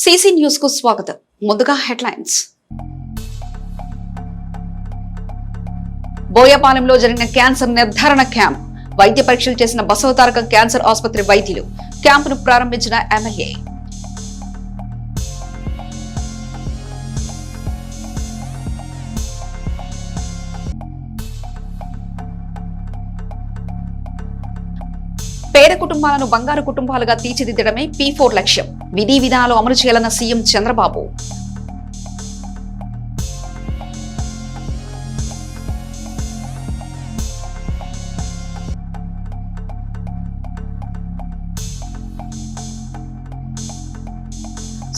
CC news కు స్వాగతం. ముందుగా హెడ్లైన్స్. బోయపాలెంలో జరిగిన క్యాన్సర్ నిర్ధారణ క్యాంప్. వైద్య పరీక్షలు చేసిన బసవతారకం క్యాన్సర్ ఆసుపత్రి వైద్యులు. క్యాంపును ప్రారంభించిన ఎమ్మెల్యే. పేద కుటుంబాలను బంగారు కుటుంబాలుగా తీర్చిదిద్దడమే P4 లక్ష్యం. విధి విధానాలు అమలు చేయాలన్న సీఎం చంద్రబాబు.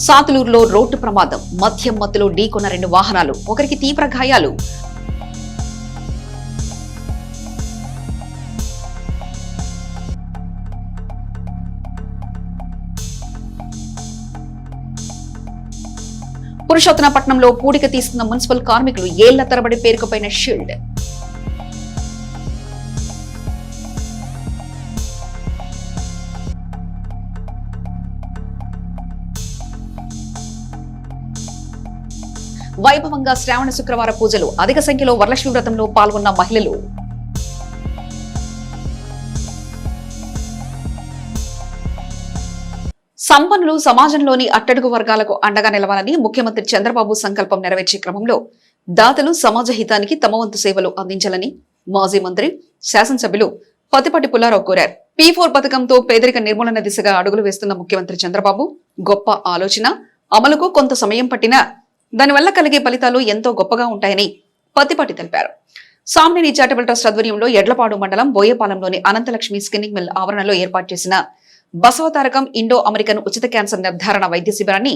సాతులూరులో రోడ్డు ప్రమాదం. మద్యం మత్తులో ఢీకొన్న 2 వాహనాలు. ఒకరికి తీవ్ర గాయాలు. పురుషోత్తనపట్నంలో పూడిక తీసుకున్న మున్సిపల్ కార్మికులు. ఏళ్ల తరబడి పేరుకుపోయిన షీల్డ్. వైభవంగా శ్రావణ శుక్రవార పూజలు. అధిక సంఖ్యలో వరలక్ష్మి వ్రతంలో పాల్గొన్న మహిళలు. సంపన్నులు సమాజంలోని అట్టడుగు వర్గాలకు అండగా నిలవాలని ముఖ్యమంత్రి చంద్రబాబు సంకల్పం నెరవేర్చే క్రమంలో దాతలు సమాజ హితానికి తమ వంతు సేవలు అందించాలని మాజీ మంత్రి శాసనసభ్యులు పతిపాటి పుల్లారావు కోరారు. P4 పథకంతో పేదరిక నిర్మూలన దిశగా అడుగులు వేస్తున్న ముఖ్యమంత్రి చంద్రబాబు గొప్ప ఆలోచన. అమలుకు కొంత సమయం పట్టినా దానివల్ల కలిగే ఫలితాలు ఎంతో గొప్పగా ఉంటాయని పతిపాటి తెలిపారు. సామ్నేని చారిటబుల్ ట్రస్ట్ ఆధ్వర్యంలో ఎడ్లపాడు మండలం బోయపాలెంలోని అనంతలక్ష్మి స్కిన్నింగ్ మిల్ ఆవరణలో ఏర్పాటు చేసిన బసవతారకం ఇండో అమెరికన్ ఉచిత క్యాన్సర్ నిర్ధారణ వైద్య శిబిరాన్ని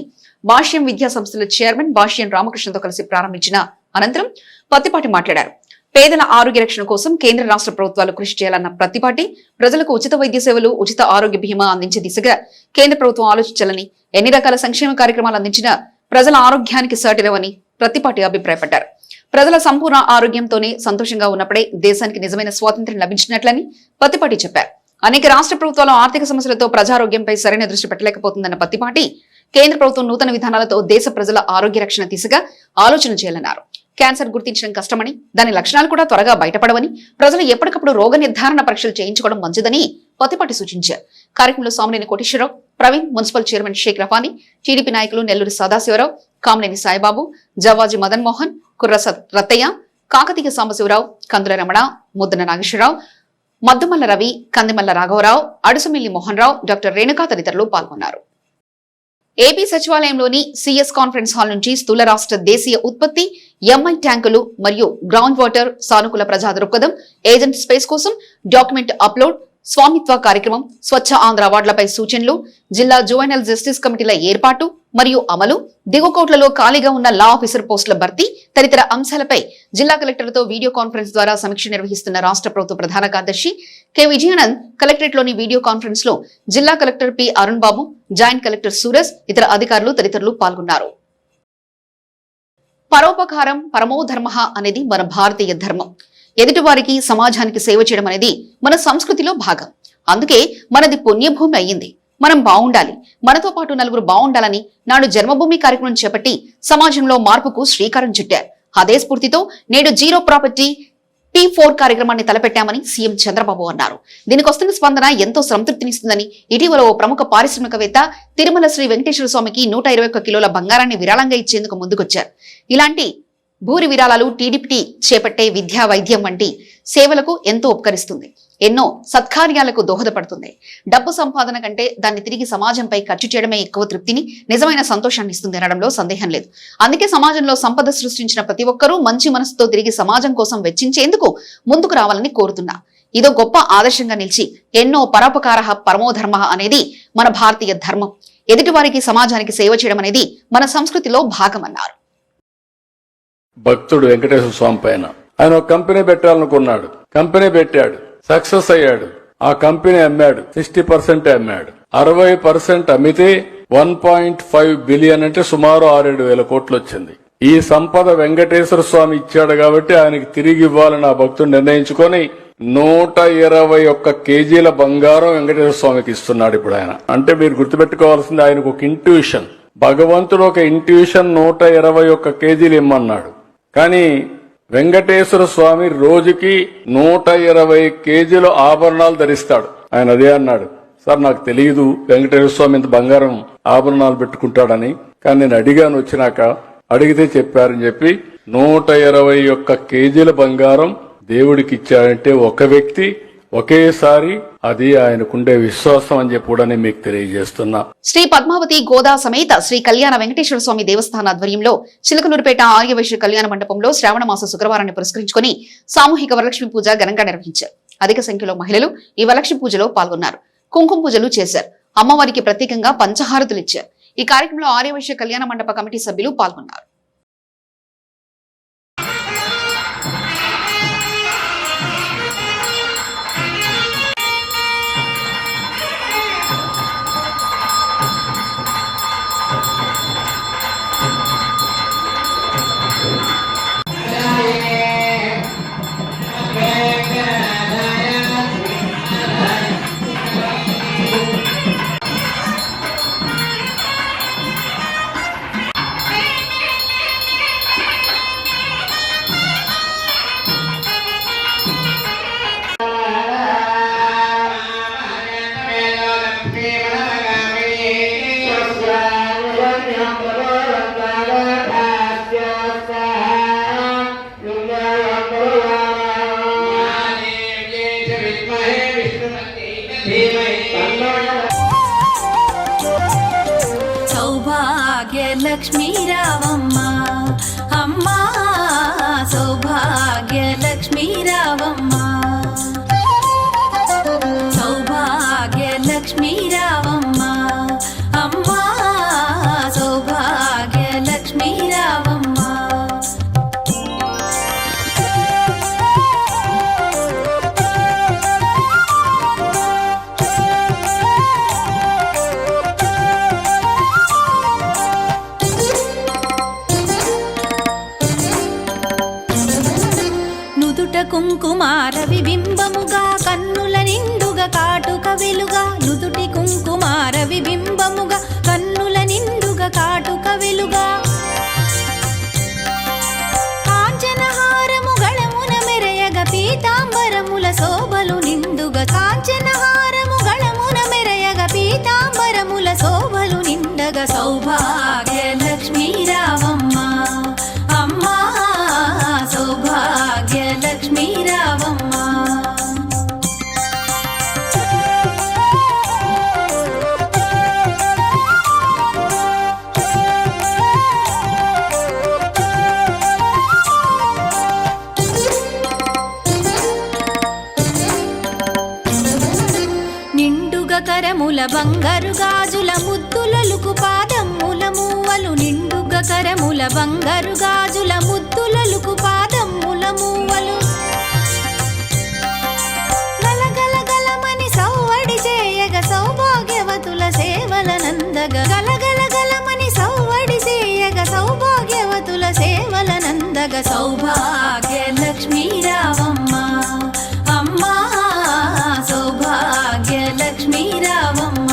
భాష్యం విద్యా సంస్థల చైర్మన్ భాష్యం రామకృష్ణతో కలిసి ప్రారంభించిన అనంతరం పత్తిపాటి మాట్లాడారు. పేదల ఆరోగ్య రక్షణ కోసం కేంద్ర రాష్ట్ర ప్రభుత్వాలు కృషి చేయాలన్న ప్రతిపాటి ప్రజలకు ఉచిత వైద్య సేవలు, ఉచిత ఆరోగ్య బీమా అందించే దిశగా కేంద్ర ప్రభుత్వం ఆలోచించాలని, ఎన్ని రకాల సంక్షేమ కార్యక్రమాలు అందించినా ప్రజల ఆరోగ్యానికి సాటిరవని ప్రతిపాటి అభిప్రాయపడ్డారు. ప్రజల సంపూర్ణ ఆరోగ్యంతోనే సంతోషంగా ఉన్నప్పుడే దేశానికి నిజమైన స్వాతంత్ర్యం లభించినట్లని పత్తిపాటి చెప్పారు. అనేక రాష్ట్ర ప్రభుత్వాలు ఆర్థిక సమస్యలతో ప్రజారోగ్యంపై సరైన దృష్టి పెట్టలేకపోతుందన్న పత్తిపాటి కేంద్ర ప్రభుత్వం నూతన విధానాలతో దేశ ప్రజల ఆరోగ్య రక్షణ దిశగా ఆలోచన చేయాలన్నారు. క్యాన్సర్ గుర్తించడం కష్టమని, దాని లక్షణాలు కూడా త్వరగా బయటపడవని, ప్రజలు ఎప్పటికప్పుడు రోగ నిర్ధారణ పరీక్షలు చేయించుకోవడం మంచిదని పత్తిపాటి సూచించారు. కార్యక్రమంలో Samineni Koteswararao, Praveen, municipal chairman Sheikh Rafani, TDP నాయకులు నెల్లూరి సదాశివరావు, కామినేని సాయిబాబు, జవాజీ మదన్ మోహన్, కుర్ర రత్తయ్య, కాకతీయ సాంబశివరావు, కందుల రమణ, ముద్దన నాగేశ్వరరావు, మద్దుమల్ల రవి, కందిమల్ల రాఘవరావు, అడుసుమిల్లి మోహన్ రావు, డాక్టర్ రేణుకా తదితరులు పాల్గొన్నారు. ఏపీ సచివాలయంలోని సిఎస్ కాన్ఫరెన్స్ హాల్ నుంచి స్థూల రాష్ట్ర దేశీయ ఉత్పత్తి, ఎంఐ ట్యాంకులు మరియు గ్రౌండ్ వాటర్, సానుకూల ప్రజా దృక్పథం, ఏజెంట్ స్పేస్ కోసం డాక్యుమెంట్ అప్లోడ్, స్వామిత్వ కార్యక్రమం, స్వచ్ఛ ఆంధ్ర అవార్డులపై సూచనలు, జిల్లా జువైనల్ జస్టిస్ కమిటీల ఏర్పాటు మరియు అమలు, దిగువకోట్లలో ఖాళీగా ఉన్న లా ఆఫీసర్ పోస్టుల భర్తీ తదితర అంశాలపై జిల్లా కలెక్టర్లతో వీడియో కాన్ఫరెన్స్ ద్వారా సమీక్ష నిర్వహిస్తున్న రాష్ట్ర ప్రభుత్వ ప్రధాన కార్యదర్శి కె విజయానంద్ కలెక్టరేట్ లోని వీడియో కాన్ఫరెన్స్ లో జిల్లా కలెక్టర్ పి అరుణ్ బాబు, జాయింట్ కలెక్టర్ సూరజ్, ఇతర అధికారులు తదితరులు పాల్గొన్నారు. పరోపకారం పరమో ధర్మ అనేది మన భారతీయ ధర్మం. ఎదుటివారికి, సమాజానికి సేవ చేయడం అనేది మన సంస్కృతిలో భాగం. అందుకే మనది పుణ్యభూమి అయ్యింది. మనం బాగుండాలి, మనతో పాటు నలుగురు బాగుండాలని నాడు జన్మభూమి కార్యక్రమం చేపట్టి సమాజంలో మార్పుకు శ్రీకారం చుట్టారు. అదే స్ఫూర్తితో నేడు జీరో ప్రాపర్టీ P4 కార్యక్రమాన్ని తలపెట్టామని సీఎం చంద్రబాబు అన్నారు. దీనికి వస్తున్న స్పందన ఎంతో సంతృప్తినిస్తుందని ఇటీవల ఓ ప్రముఖ పారిశ్రామికవేత్త తిరుమల శ్రీ వెంకటేశ్వర స్వామికి 121 కిలోల బంగారాన్ని విరాళంగా ఇచ్చేందుకు ముందుకొచ్చారు. ఇలాంటి భూరి విరాళాలు టీడీపీ చేపట్టే విద్యా, వైద్యం వంటి సేవలకు ఎంతో ఉపకరిస్తుంది. ఎన్నో సత్కార్యాలకు దోహదపడుతుంది. డబ్బు సంపాదన కంటే దాన్ని తిరిగి సమాజంపై ఖర్చు చేయడమే ఎక్కువ తృప్తిని, నిజమైన సంతోషాన్ని ఇస్తుంది అనడంలో సందేహం లేదు. అందుకే సమాజంలో సంపద సృష్టించిన ప్రతి ఒక్కరూ మంచి మనసుతో తిరిగి సమాజం కోసం వెచ్చించేందుకు ముందుకు రావాలని కోరుతున్నా. ఇదో గొప్ప ఆదర్శంగా నిలిచి ఎన్నో పరోపకార పరమోధర్మ అనేది మన భారతీయ ధర్మం. ఎదుటివారికి, సమాజానికి సేవ చేయడం అనేది మన సంస్కృతిలో భాగమన్నారు. భక్తుడు వెంకటేశ్వర స్వామి పైన ఆయన ఒక కంపెనీ పెట్టాలనుకున్నాడు. కంపెనీ పెట్టాడు, సక్సెస్ అయ్యాడు. ఆ కంపెనీ అమ్మాడు, 60% అమ్మాడు. 60% అమ్మితే 1.5 బిలియన్ అంటే సుమారు 6-7 వేల కోట్లు వచ్చింది. ఈ సంపద వెంకటేశ్వర స్వామి ఇచ్చాడు కాబట్టి ఆయనకి తిరిగి ఇవ్వాలని ఆ భక్తుడు నిర్ణయించుకొని 121 కేజీల బంగారం వెంకటేశ్వర స్వామికి ఇస్తున్నాడు ఇప్పుడు ఆయన. అంటే మీరు గుర్తుపెట్టుకోవాల్సింది, ఆయనకు ఒక ఇంట్యూషన్, భగవంతుడు ఒక ఇంట్యూషన్ 121 కేజీలు ఇమ్మన్నాడు. కానీ వెంకటేశ్వర స్వామి రోజుకి 120 కేజీల ఆభరణాలు ధరిస్తాడు. ఆయన అదే అన్నాడు, సార్ నాకు తెలియదు వెంకటేశ్వర స్వామి ఇంత బంగారం ఆభరణాలు పెట్టుకుంటాడని, కానీ నేను అడిగాను వచ్చినాక, అడిగితే చెప్పారని చెప్పి 121 కేజీల బంగారం దేవుడికి ఇచ్చాడంటే ఒక వ్యక్తి ఒకేసారి, అది ఆయనకుండే విశ్వాసం అని చెప్పి కూడా నేను మీకు తెలియజేస్తున్నా. శ్రీ పద్మావతి గోదా సమేత శ్రీ కళ్యాణ వెంకటేశ్వర స్వామి దేవస్థాన ఆధ్వర్యంలో చిలకలూరుపేట ఆర్యవైశ్య కళ్యాణ మండపంలో శ్రావణ మాస శుక్రవారాన్ని పురస్కరించుకుని సామూహిక వరలక్ష్మి పూజ ఘనంగా నిర్వహించారు. అధిక సంఖ్యలో మహిళలు ఈ వరలక్ష్మి పూజలో పాల్గొన్నారు. కుంకుమ పూజలు చేశారు. అమ్మవారికి ప్రత్యేకంగా పంచహారతులు ఇచ్చారు. ఈ కార్యక్రమంలో ఆర్యవైశ్య కళ్యాణ మండప కమిటీ సభ్యులు పాల్గొన్నారు. సౌభాగ్యలక్ష్మీ రావమ్మ అమ్మా, సౌభాగ్యలక్ష్మీ రావమ్మ, సౌభాగ్యలక్ష్మీ రావమ్మ అమ్మా, సౌభాగ్యలక్ష్మీ రావమ్మ. కుంకుమార విబింబముగా కన్నుల నిండుగా కాటుక వెలుగా, నుదుటి కుంకుమార విబింబముగా కన్నుల నిండుగా కాటుక వెలుగా, కాంచనహారము గళమున మెరయగ పీతాంబరముల శోభలు నిండుగా, కాంచనహారము గళమున మెరయగ పీతాంబరముల శోభలు నిండగా, సౌభాగ్యలక్ష్మీ రావమ్మ అమ్మా, సౌభాగ్యలక్ష్మీ రావమ్మ. నిండుగ కరముల బంగారు గాజుల ముద్దులలుకు పాదమ్ముల మూవలు, నిండుగ కరముల బంగారు గాజుల ముద్దులలుకు పాదమ్ముల మూవలు, గలగలగలమని సౌవడి చేయగ సౌభాగ్యవతుల సేవల నందగ, గలగలగలమని సౌవడి చేయగ సౌభాగ్యవతుల సేవల నందగ, సౌభాగ్యలక్ష్మీ రావమ్మ అమ్మా, సౌభాగ్యలక్ష్మీ రావమ్మ.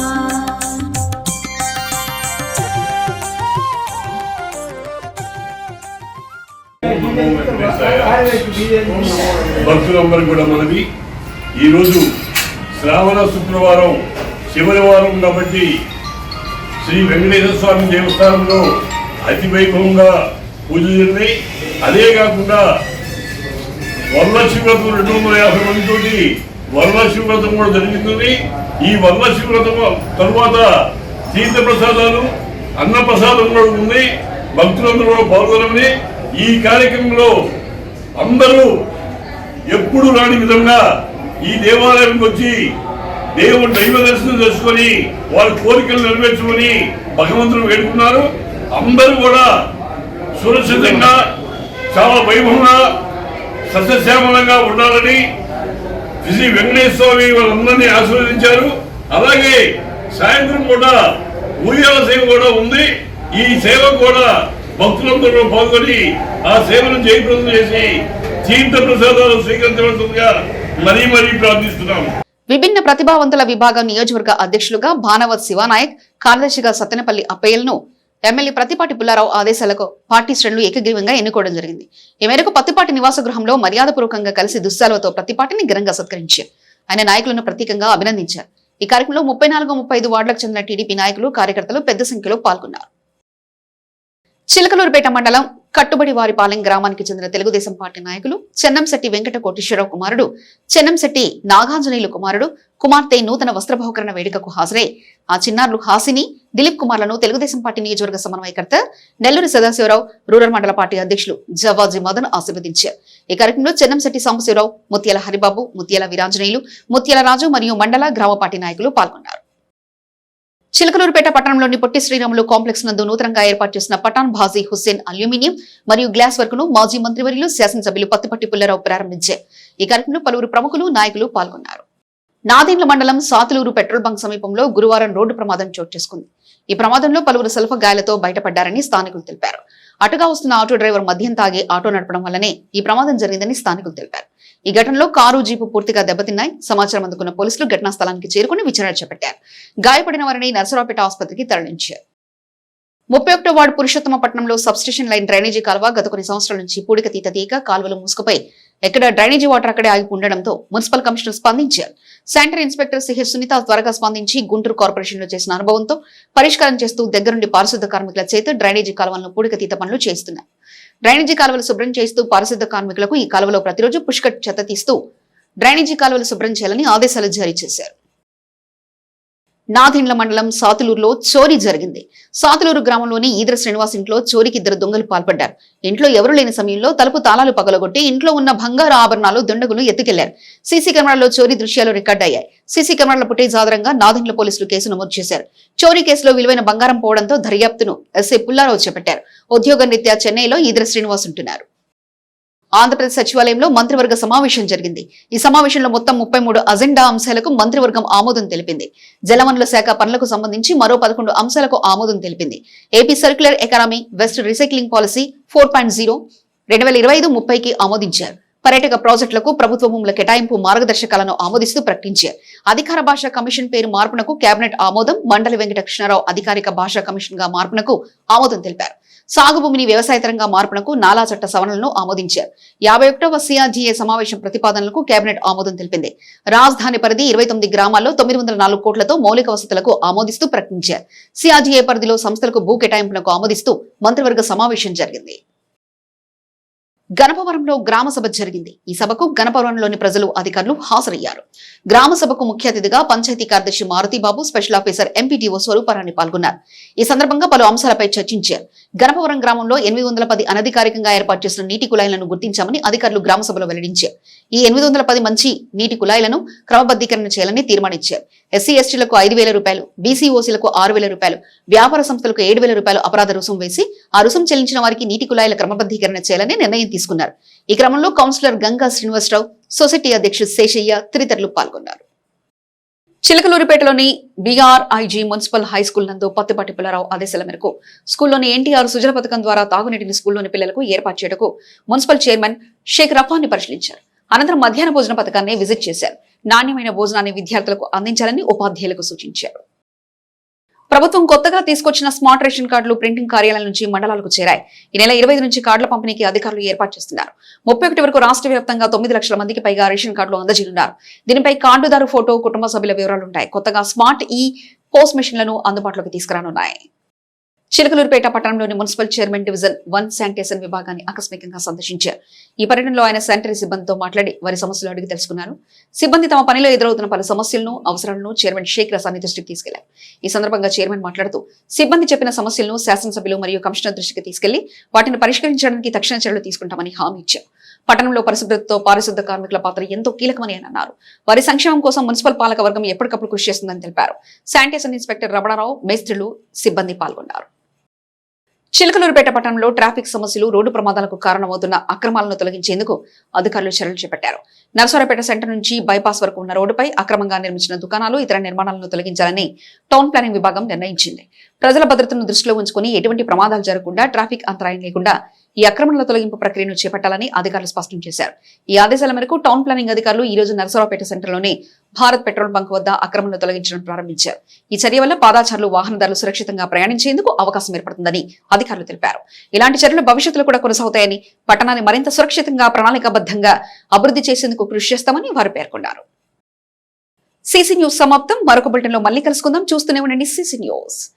భక్తులందరూ కూడా మనది, ఈరోజు శ్రావణ శుక్రవారం చివరి వారం కాబట్టి శ్రీ వెంకటేశ్వర స్వామి దేవస్థానంలో అతి వైభవంగా పూజలు జరిగినాయి. అదే కాకుండా వరలక్ష్మి వ్రతం 250 మందితోటి వరలక్ష్మి వ్రతం కూడా జరిగింది. ఈ వరలక్ష్మి వ్రతం తరువాత తీర్థప్రసాదాలు అన్నప్రసాదం కూడా ఉంది. భక్తులందరూ కూడా పాల్గొనమని, ఈ కార్యక్రమంలో అందరూ ఎప్పుడు రాని విధంగా ఈ దేవాలయానికి వచ్చి దేవుడు దైవ దర్శనం చేసుకొని వారి కోరికలు నెరవేర్చుకొని భగవంతుడు వేడుకున్నారు. అందరూ కూడా సురక్షితంగా చాలా వైభవంగా సస్యశ్యామలంగా ఉండాలని శ్రీ వెంకటేశ్వర స్వామి వాళ్ళందరినీ ఆశీర్వదించారు. అలాగే సాయంత్రం కూడా ఊయాల సేవ కూడా ఉంది. ఈ సేవ కూడా భక్తులందరూ పాల్గొని ఆ సేవను జయప్రదం చేసి తీర్థ ప్రసాదాలు స్వీకరించవలసిందిగా మరీ మరీ ప్రార్థిస్తున్నాం. విభిన్న ప్రతిభావంతుల విభాగం నియోజకవర్గ అధ్యక్షులుగా భానవత్ శివానాయక్, కార్యదర్శిగా సత్తెనపల్లి అప్పయ్యలను ఎమ్మెల్యే ప్రత్తిపాటి పుల్లారావు ఆదేశాలకు పార్టీ శ్రేణులు ఏకగ్రీవంగా ఎన్నుకోవడం జరిగింది. ఈ మేరకు పత్తిపాటి నివాస గృహంలో మర్యాదపూర్వకంగా కలిసి దుశ్శాలతో ప్రత్తిపాటిని ఘనంగా సత్కరించారు. ఆయన నాయకులను ప్రత్యేకంగా అభినందించారు. ఈ కార్యక్రమంలో 34-35 వార్డులకు చెందిన టీడీపీ నాయకులు, కార్యకర్తలు పెద్ద సంఖ్యలో పాల్గొన్నారు. చిలకలూరుపేట మండలం కట్టుబడి వారిపాలెం గ్రామానికి చెందిన తెలుగుదేశం పార్టీ నాయకులు చెన్నంశెట్టి వెంకట కోటేశ్వరరావు కుమారుడు, చెన్నంశెట్టి నాగాంజనేయులు కుమార్తె నూతన వస్త్రబహుకరణ వేడుకకు హాజరై ఆ చిన్నారులు హాసిని, దిలీప్ కుమార్లను తెలుగుదేశం పార్టీ నియోజకవర్గ సమన్వయకర్త నెల్లూరి సదాశివరావు, రూరల్ మండల పార్టీ అధ్యక్షులు జవాజీ మదన్ ఆశీర్వదించారు. ఈ కార్యక్రమంలో చెన్నంశెట్టి సాంబశివరావు, ముత్యాల హరిబాబు, ముత్యాల వీరాంజనేయులు, ముత్యాల రాజు మరియు మండల గ్రామ పార్టీ నాయకులు పాల్గొన్నారు. చిలకలూరుపేట పట్టణంలోని పొట్టి శ్రీరాములు కాంప్లెక్స్ నందు నూతనంగా ఏర్పాటు చేసిన పఠాన్ బాజీ హుస్సేన్ అల్యూమినియం మరియు గ్లాస్ వర్క్ ను మాజీ మంత్రివర్యులు, శాసనసభ్యులు పత్తిపాటి పుల్లారావు ప్రారంభించారు. ఈ కార్యక్రమంలో పలువురు ప్రముఖులు, నాయకులు పాల్గొన్నారు. నాదెండ్ల మండలం సాతులూరు పెట్రోల్ బంక్ సమీపంలో గురువారం రోడ్డు ప్రమాదం చోటు చేసుకుంది. ఈ ప్రమాదంలో పలువురు స్వల్ప గాయాలతో బయటపడ్డారని స్థానికులు తెలిపారు. అటుగా వస్తున్న ఆటో డ్రైవర్ మద్యం తాగి ఆటో నడపడం వల్లనే ఈ ప్రమాదం జరిగిందని స్థానికులు తెలిపారు. ఈ ఘటనలో కారు, జీపు పూర్తిగా దెబ్బతిన్నాయి. సమాచారం అందుకున్న పోలీసులు ఘటనా స్థలానికి చేరుకుని విచారణ చేపట్టారు. గాయపడిన వారిని నర్సరావుపేట ఆసుపత్రికి తరలించారు. 31వ వార్డు పురుషోత్తమపట్నంలో సబ్స్టేషన్ లైన్ డ్రైనేజీ కాలువ గత కొన్ని సంవత్సరాల నుంచి పూడికతీత తీగ కాలువలు మూసుకుపోయి ఎక్కడ డ్రైనేజీ వాటర్ అక్కడే ఆగి ఉండడంతో మున్సిపల్ కమిషనర్ స్పందించారు. శానిటరీ ఇన్స్పెక్టర్ సిహెచ్ సునీత త్వరగా స్పందించి గుంటూరు కార్పొరేషన్ లో చేసిన అనుభవంతో పరిష్కారం చేస్తూ దగ్గరుండి పారిశుద్ధ కార్మికుల చేత డ్రైనేజీ కాలువలను పూడికతీత పనులు చేస్తున్నారు. డ్రైనేజీ కాలువలు శుభ్రం చేస్తూ పారిశుద్ధ కార్మికులకు ఈ కాలువలో ప్రతిరోజు పుష్కట్ చెత్త తీస్తూ డ్రైనేజీ కాలువలు శుభ్రం చేయాలని ఆదేశాలు జారీ చేశారు. నాదెండ్ల మండలం సాతులూరులో చోరీ జరిగింది. సాతులూరు గ్రామంలోని ఈదర శ్రీనివాస్ ఇంట్లో చోరీకి 2 దొంగలు పాల్పడ్డారు. ఇంట్లో ఎవరూ లేని సమయంలో తలుపు తాళాలు పగలగొట్టి ఇంట్లో ఉన్న బంగారు ఆభరణాలు దుండగులు ఎత్తుకెళ్లారు. సీసీ కెమెరాల్లో చోరీ దృశ్యాలు రికార్డ్ అయ్యాయి. సీసీ కెమెరాల ఫుటేజ్ ఆధారంగా నాదెండ్ల పోలీసులు కేసు నమోదు చేశారు. చోరీ కేసులో విలువైన బంగారం పోవడంతో దర్యాప్తును ఎస్ఐ పుల్లారావు చేపట్టారు. ఉద్యోగరీత్యా చెన్నైలో ఈదర శ్రీనివాస్ ఉంటున్నారు. ఆంధ్రప్రదేశ్ సచివాలయంలో మంత్రివర్గ సమావేశం జరిగింది. ఈ సమావేశంలో మొత్తం 33 అజెండా అంశాలకు మంత్రివర్గం ఆమోదం తెలిపింది. జలవనరుల శాఖ పనులకు సంబంధించి మరో 11 అంశాలకు ఆమోదం తెలిపింది. AP circular economy west recycling policy 4.0 2025-30కి ఆమోదించారు. పర్యాటక ప్రాజెక్టులకు ప్రభుత్వ భూముల కేటాయింపు మార్గదర్శకాలను ఆమోదిస్తూ ప్రకటించారు. అధికార భాషా కమిషన్ పేరు మార్పునకు కేబినెట్ ఆమోదం. మండలి వెంకట కృష్ణారావు అధికారిక భాషా కమిషన్ గా మార్పునకు ఆమోదం తెలిపారు. సాగు భూమిని వ్యవసాయతరంగా మార్పునకు నాలా చట్ట సవరణలను ఆమోదించారు. 51వ సిఆర్డీఏ సమావేశం ప్రతిపాదనలకు కేబినెట్ ఆమోదం తెలిపింది. రాజధాని పరిధి 29 గ్రామాల్లో 904 కోట్లతో మౌలిక వసతులకు ఆమోదిస్తూ ప్రకటించారు. సిఆర్డీఏ పరిధిలో సంస్థలకు భూ కేటాయింపునకు ఆమోదిస్తూ మంత్రివర్గ సమావేశం జరిగింది. గణపవరంలో గ్రామ సభ జరిగింది. ఈ సభకు గణపవరంలోని ప్రజలు, అధికారులు హాజరయ్యారు. గ్రామ సభకు ముఖ్య అతిథిగా పంచాయతీ కార్యదర్శి మారుతిబాబు, స్పెషల్ ఆఫీసర్ ఎంపీటీఓ స్వరూపారాణి పాల్గొన్నారు. ఈ సందర్భంగా పలు అంశాలపై చర్చించారు. గణపవరం గ్రామంలో 810 అనధికారికంగా ఏర్పాటు చేసిన నీటి కుళాయిలను గుర్తించామని అధికారులు గ్రామ సభలో వెల్లడించారు. ఈ 810 మంచి నీటి కుళాయిలను క్రమబద్దీకరణ చేయాలని తీర్మానించారు. ఎస్సీ ఎస్టీలకు 5,000 రూపాయలు, బీసీఓసీలకు 6,000 రూపాయలు, వ్యాపార సంస్థలకు 7,000 రూపాయలు అపరాధ రుసుం వేసి ఆ రుసుం చెల్లించిన వారికి నీటి కుళాయిల క్రమబద్దీకరణ చేయాలని నిర్ణయం తీసుకున్నారు. ఈ క్రమంలో కౌన్సిలర్ గంగా శ్రీనివాసరావు, సొసైటీ అధ్యక్షుడు శేషయ్య తదితరులు పాల్గొన్నారు. చిలకలూరిపేటలోని బీఆర్ఐజీ మున్సిపల్ హై స్కూల్ నందు పత్తిపాటి పుల్లారావు ఆదేశాల మేరకు స్కూల్లోని ఎన్టీఆర్ సుజల పథకం ద్వారా తాగునీటిని స్కూల్లోని పిల్లలకు ఏర్పాటు చేయటకు మున్సిపల్ చైర్మన్ షేక్ రఫాన్ని పరిశీలించారు. అనంతరం మధ్యాహ్న భోజన పథకాన్ని విజిట్ చేశారు. నాణ్యమైన భోజనాన్ని విద్యార్థులకు అందించాలని ఉపాధ్యాయులకు సూచించారు. ప్రభుత్వం కొత్తగా తీసుకొచ్చిన స్మార్ట్ రేషన్ కార్డులు ప్రింటింగ్ కార్యాలయం నుంచి మండలాలకు చేరాయి. ఈ నెల 25 నుంచి కార్డుల పంపిణీకి అధికారులు ఏర్పాటు చేస్తున్నారు. 31 వరకు రాష్ట్ర వ్యాప్తంగా 9 లక్షల మందికి పైగా రేషన్ కార్డులు అందజేయనున్నారు. దీనిపై కార్డుదారు ఫోటో, కుటుంబ సభ్యుల వివరాలుంటాయి. కొత్తగా స్మార్ట్ పోస్ట్ మెషిన్లను అందుబాటులోకి తీసుకురానున్నాయి. చిలకలూరుపేట పట్టణంలోని మున్సిపల్ చైర్మన్ డివిజన్ 1 శానిటేషన్ విభాగాన్ని ఆకస్మికంగా సందర్శించారు. ఈ పర్యటనలో ఆయన శానిటరీ సిబ్బందితో మాట్లాడి వారి సమస్యలు అడిగి తెలుసుకున్నారు. సిబ్బంది తమ పనిలో ఎదురవుతున్న పలు సమస్యలను, అవసరాలను చైర్మన్ షేక్ రసాని దృష్టికి తీసుకెళ్లారు. ఈ సందర్భంగా చైర్మన్ మాట్లాడుతూ సిబ్బంది చెప్పిన సమస్యలను శాసనసభ్యులు మరియు కమిషనర్ దృష్టికి తీసుకెళ్లి వాటిని పరిష్కరించడానికి తక్షణ చర్యలు తీసుకుంటామని హామీ ఇచ్చారు. పట్టణంలో పరిశుభ్రతతో పారిశుద్ధ కార్మికుల పాత్ర ఎంతో కీలకమని ఆయన అన్నారు. వారి సంక్షేమం కోసం మున్సిపల్ పాలక వర్గం ఎప్పటికప్పుడు కృషి చేస్తుందని తెలిపారు. శానిటేషన్ ఇన్స్పెక్టర్ రమణారావు, మేస్త్రులు, సిబ్బంది పాల్గొన్నారు. చిలకలూరుపేట పట్టణంలో ట్రాఫిక్ సమస్యలు, రోడ్డు ప్రమాదాలకు కారణమవుతున్న అక్రమాలను తొలగించేందుకు అధికారులు చర్యలు చేపట్టారు. నర్సరావుపేట సెంటర్ నుంచి బైపాస్ వరకు ఉన్న రోడ్డుపై అక్రమంగా నిర్మించిన దుకాణాలు, ఇతర నిర్మాణాలను తొలగించాలని టౌన్ ప్లానింగ్ విభాగం నిర్ణయించింది. ప్రజల భద్రతను దృష్టిలో ఉంచుకుని ఎటువంటి ప్రమాదాలు జరగకుండా, ట్రాఫిక్ అంతరాయం లేకుండా ఈ అక్రమణల తొలగింపు ప్రక్రియను చేపట్టాలని అధికారులు స్పష్టం చేశారు. ఈ ఆదేశాల మేరకు టౌన్ ప్లానింగ్ అధికారులు ఈ రోజు నరసరావుపేట సెంటర్లోని భారత్ పెట్రోల్ బంక్ వద్ద అక్రమణలు తొలగించడం ప్రారంభించారు. ఈ చర్య వల్ల పాదాచారులు, వాహనదారులు సురక్షితంగా ప్రయాణించేందుకు అవకాశం ఏర్పడుతుందని అధికారులు తెలిపారు. ఇలాంటి చర్యలు భవిష్యత్తులో కూడా కొనసాగుతాయని, పట్టణాన్ని మరింత సురక్షితంగా, ప్రణాళికాబద్ధంగా అభివృద్ధి చేసేందుకు కృషి చేస్తామని వారు పేర్కొన్నారు. సీసీ న్యూస్ సమాప్తం. మరొక బులెటిన్లో మళ్ళీ కలుసుకుందాం. చూస్తూనే ఉండండి సీసీ న్యూస్.